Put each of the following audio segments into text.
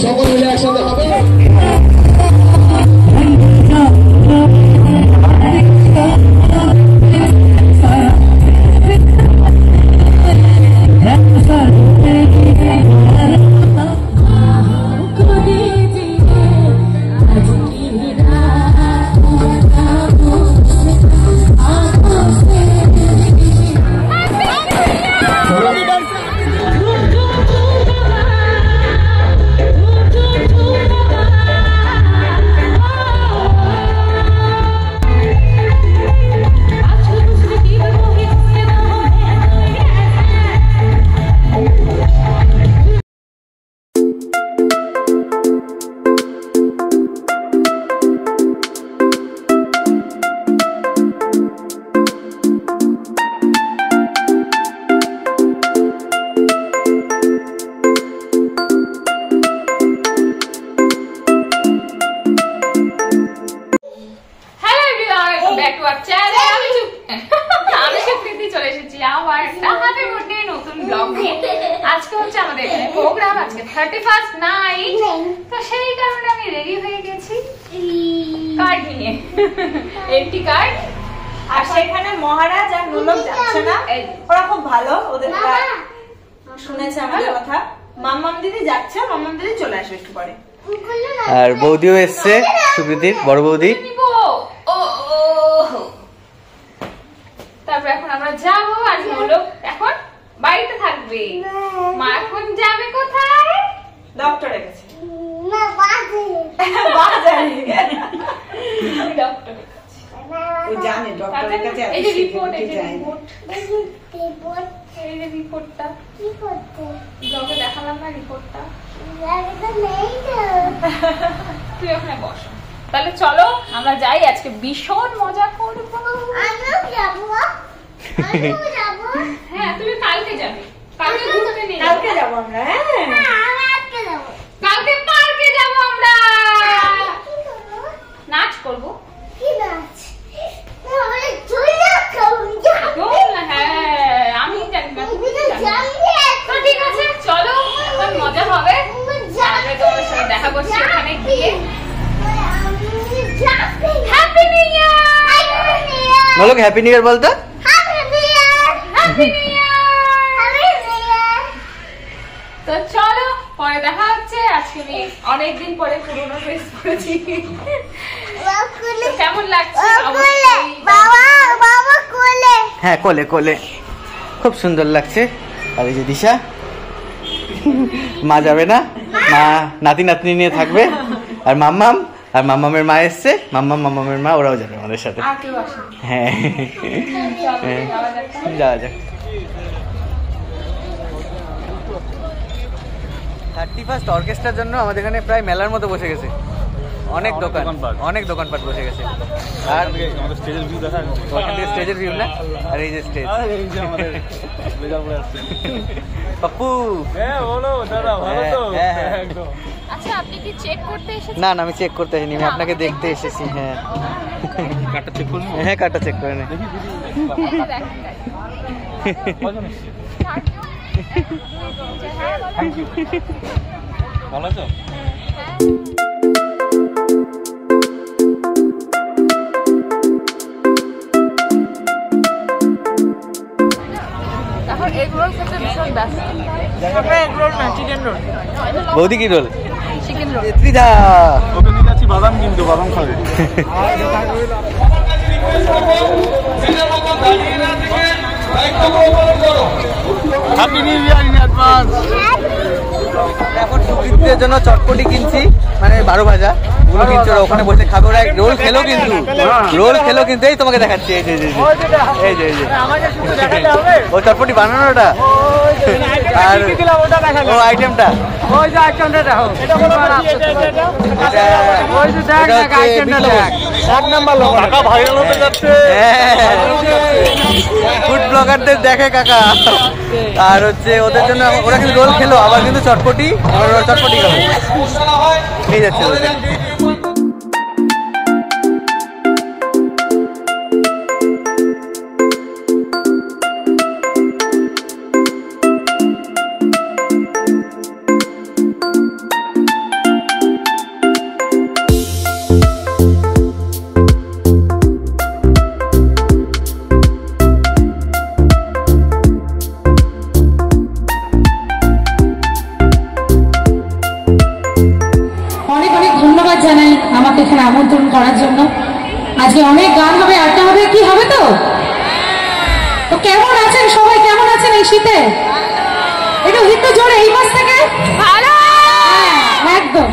সকলে মিলে একসাথে হবে। আজকে হচ্ছে আমাদের এখানে প্রোগ্রাম, আজকে 31st নাইট, তো সেই কারণে আমি রেডি হয়ে গেছি কার্ড নিয়ে, এন্ট্রি কার্ড। আর সেখানে মহারাজ আর নুলক যাচ্ছে না, ওরা খুব ভালো, ওদের শুনেছে আমাদের কথা। মাম্মাম দিদি যাচ্ছে, মাম্মাম দিদি চলে আসবে একটু পরে। আর বৌদিও এসছে, সুপ্রীতির বড় বৌদি। তারপর এখন আমরা যাবো, আর নুলক এখন বাড়িতে থাকবে। মা এখন যাবে কোথায়? ডক্টরের কাছে। না বাজারে ডক্টরের কাছে। ও জানে ডক্টরের কাছে। এই যে রিপোর্ট, এই যে রিপোর্ট, এই যে রিপোর্টটা কি করতে ব্লগে দেখালাম না রিপোর্টটা। লাগবে নেই তো। তুই ওখানে বস। তাহলে চলো আমরা যাই, আজকে ভীষণ মজা করবো। আমিও যাবো। হ্যাঁ তুমি কালকে যাবে, কালকে ঘুরতে নিয়ে যাবো। কালকে যাবো আমরা। হ্যাঁ আমি আজকে যাবো। কালকে পার্কে যাবো আমরা, কি করবো? নাচ করবো। কি নাচ? আমরা চলে যাবো। হ্যাঁ আমি জানি না, তুমি জানো। তো ঠিক আছে চলো, এখন মজা হবে। তারপরে তোমার সাথে দেখা করছি ওখানে গিয়ে। Happy new year. বলো হ্যাপি নিউ ইয়ার বলতো। তো চলো পরে দেখা হচ্ছে। আজকে আমি অনেকদিন পরে পুরোনো ড্রেস পরেছি, কেমন লাগছে? হ্যাঁ কোলে কোলে, খুব সুন্দর লাগছে। আর এই যে দিশা, মা যাবে না, মা নাতি নাতনি নিয়ে থাকবে। আর মাম্মাম, আর মাম্মামের মা এসছে, মাম্মামের মা, ওরাও যাবে আমাদের সাথে। হ্যাঁ যাওয়া যাক। 31st অর্কেস্ট্রার জন্য আমাদের এখানে প্রায় মেলার মতো বসে গেছে, অনেক দোকানপাট বসে গেছে। আর আমাদের স্টেজের ভিউ দেখা, স্টেজের ভিউ না, আর এই যে স্টেজ। পাপ্পু বলো দাদা, ভালো তো? একদম। আচ্ছা আপনি কি চেক করতে এসেছেন? না আমি চেক করতে আসিনি, আমি আপনাকে দেখতে এসেছি। হ্যাঁ কার্ডটা চেক করুন। হ্যাঁ কার্ডটা চেক করে নে। ভালো আছো? বৌদি কি রোল? Chicken roll. ত্রিধা ওকে নিয়ে যাচ্ছি বাদাম, কিন্তু বাদাম খাবে। Happy new year in advance. এখন সুপ্রীতদের জন্য চটপটি কিনছি, মানে 12 ভাজা গুলো কিনছি। ওরা ওখানে বসে খাবে, ওরা রোল খেলো কিন্তু, এই তোমাকে দেখাচ্ছি। এই যে এই যে ও চটপটি বানানোটা, আর ও আইটেমটা, ফুড ব্লগারদের দেখে কাকা। আর হচ্ছে ওদের জন্য, ওরা কিন্তু রোল খেলো, আবার কিন্তু চটপটি খাবে, নিয়ে যাচ্ছে। ধন্যবাদ জানাই আমাকে এখানে আমন্ত্রণ করার জন্য। আজকে অনেক গান হবে, আড্ডা হবে, কি হবে তো? তো কেমন আছেন সবাই, কেমন আছেন এই শীতে? একটু জোরে এই পাশ থেকে ভালো, একদম।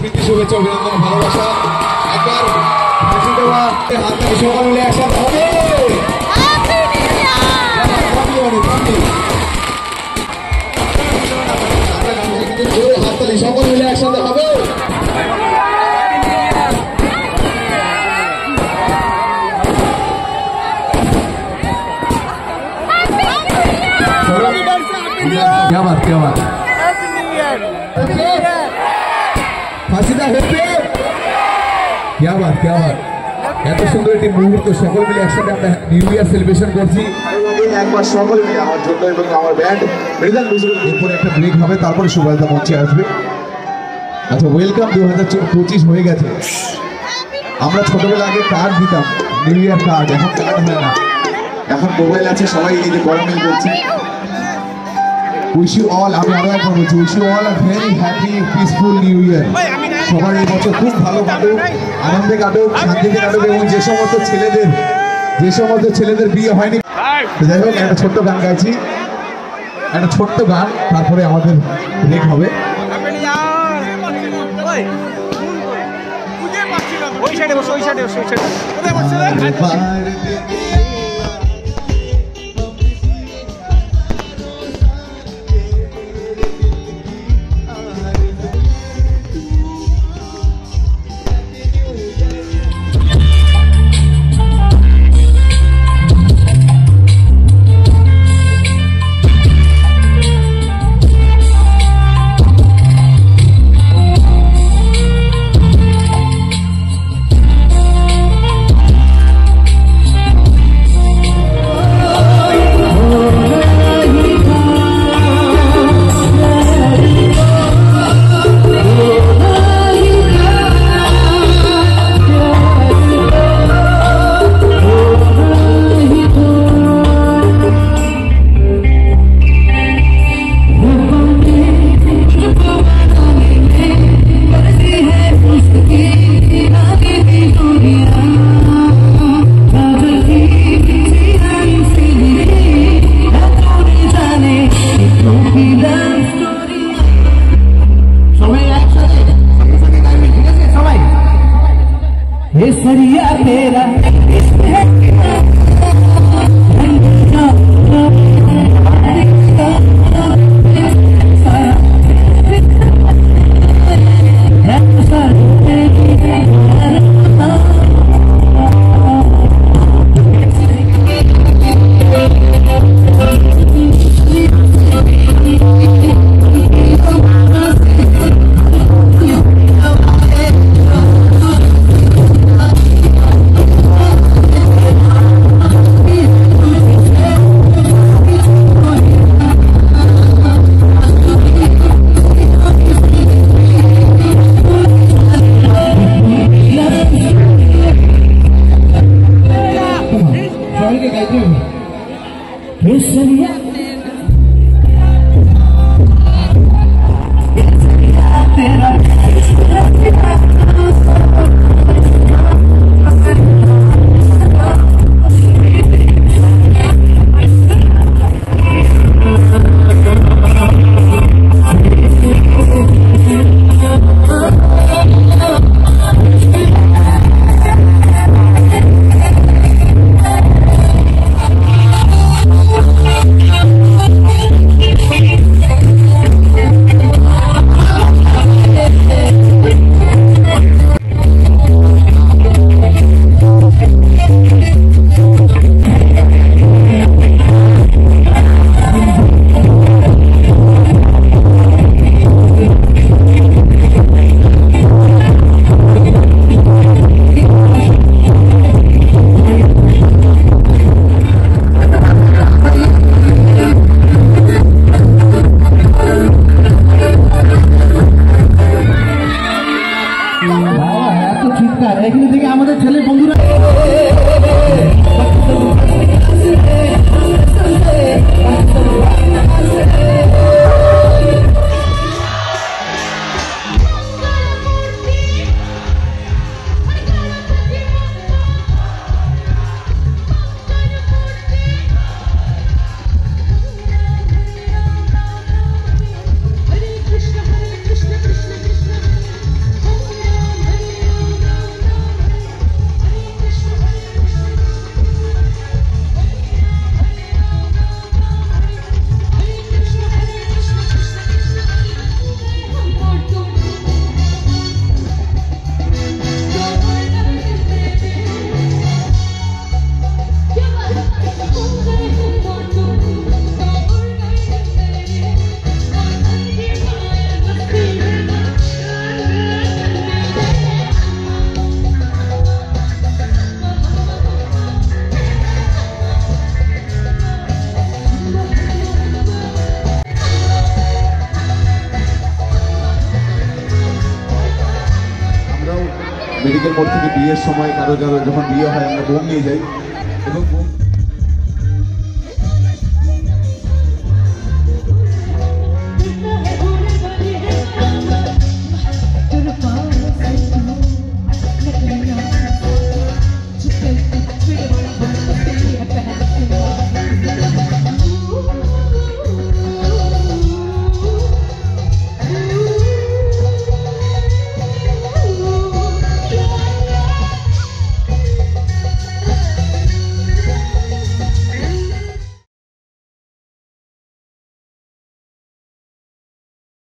প্রীতি শুভেচ্ছা অভিনন্দন ভালোবাসা একবার হাসি দেওয়া হাতে সবাই মিলে একসাথে হবে হাততালি সকল মিলে একসাথে হবে क्या बात क्या बात ফাঁসিদা হেপে क्या बात এত সুন্দর একটি মুহূর্ত সকল মিলে একসাথে আমরা নিউ ইয়ার সেলিব্রেশন করছি একবার সকল মিলে আমার জন্য এবং আমার ব্যান্ড মৃদাল মিউজিকের উপরে একটা ব্রেক হবে তারপরে সুভাষদা মঞ্চে আসবে আচ্ছা ওয়েলকাম 2025 হয়ে গেছে আমরা ছোটবেলা আগে কার্ড দিতাম নিউ ইয়ার কার্ড এখন কার্ড হয় না এখন মোবাইল আছে সবাই এই যে গরমিল করছে উইশ ইউ অল, আমি আরো একবার বলছি, wish you all a very happy peaceful new year. সবার এই বছর খুব ভালো কাটুক, আনন্দে কাটুক, শান্তিতে কাটুক, এবং যে সমস্ত ছেলেদের বিয়ে হয়নি, যাই হোক একটা ছোট্ট গান গাইছি, একটা ছোট্ট গান, তারপরে আমাদের ব্রেক হবে। ওই সাইডে বসো, ওই সাইডে বসো, ওই সাইডে কোথায় বসছিলে? এখানে থেকে আমাদের ছেলে বন্ধুরা মেডিকেল মোড় থেকে বিয়ের সময় কারো যখন বিয়ে হয় আমরা বোম নিয়ে যাই এবং বোম